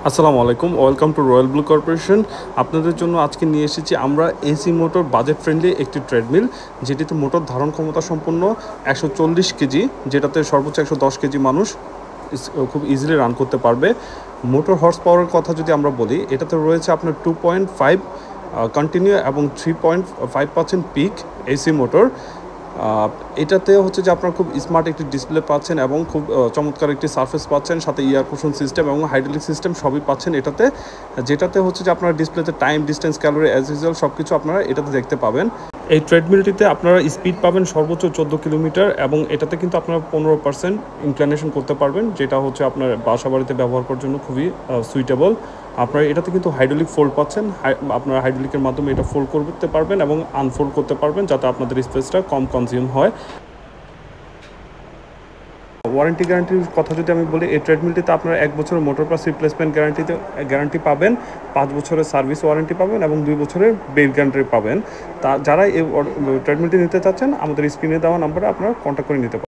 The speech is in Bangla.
আসসালামু আলাইকুম, welcome to royal blue corporation. আপনাদের জন্য আজকে নিয়ে এসেছি আমরা এসি মোটর বাজেট ফ্রেন্ডলি একটি ট্রেডমিল, যেটিতে মোটর ধারণ ক্ষমতা সম্পন্ন 140 কেজি, যেটাতে সর্বোচ্চ 110 কেজি মানুষ খুব ইজিলি রান করতে পারবে। মোটর হর্স পাওয়ারের কথা যদি আমরা বলি, এটাতে রয়েছে আপনার 2.5 কন্টিনিউ এবং 3.5% পিক এসি মোটর। এটাতে হচ্ছে যে আপনার খুব স্মার্ট একটি ডিসপ্লে পাচ্ছেন এবং খুব চমৎকার একটি সারফেস পাচ্ছেন, সাথে ইয়ার কুশন সিস্টেম এবং হাইড্রোলিক সিস্টেম সবই পাচ্ছেন এটাতে। যেটাতে হচ্ছে যে আপনার ডিসপ্লেতে time, distance, calorie as usual সব কিছু আপনারা এটাতে দেখতে পাবেন। এই ট্রেডমিলটিতে আপনারা স্পিড পাবেন সর্বোচ্চ 14 কিলোমিটার এবং এটাতে কিন্তু আপনারা 15% ইনক্লিনেশন করতে পারবেন, যেটা হচ্ছে আপনার বাসা বাড়িতে ব্যবহার করার জন্য খুবই সুইটেবল। আপনারা এটাতে কিন্তু হাইড্রোলিক ফোল্ড পাচ্ছেন, আপনারা হাইড্রোলিকের মাধ্যমে এটা ফোল্ড করতে পারবেন এবং আনফোল্ড করতে পারবেন, যাতে আপনাদের স্পেসটা কম কনজিউম হয়। ওয়ারেন্টি গ্যারান্টির কথা যদি আমি বলি, এই ট্রেডমিলটিতে আপনারা 1 বছরের মোটর প্লাস রিপ্লেসমেন্ট গ্যারান্টি পাবেন, 5 বছরের সার্ভিস ওয়ারেন্টি পাবেন এবং 2 বছরের বেল গ্যারান্টি পাবেন। যারা এই ট্রেডমিলটি নিতে চাচ্ছেন, আমাদের স্ক্রিনে দেওয়া নাম্বারে আপনারা কন্ট্যাক্ট করে নিতে পারেন।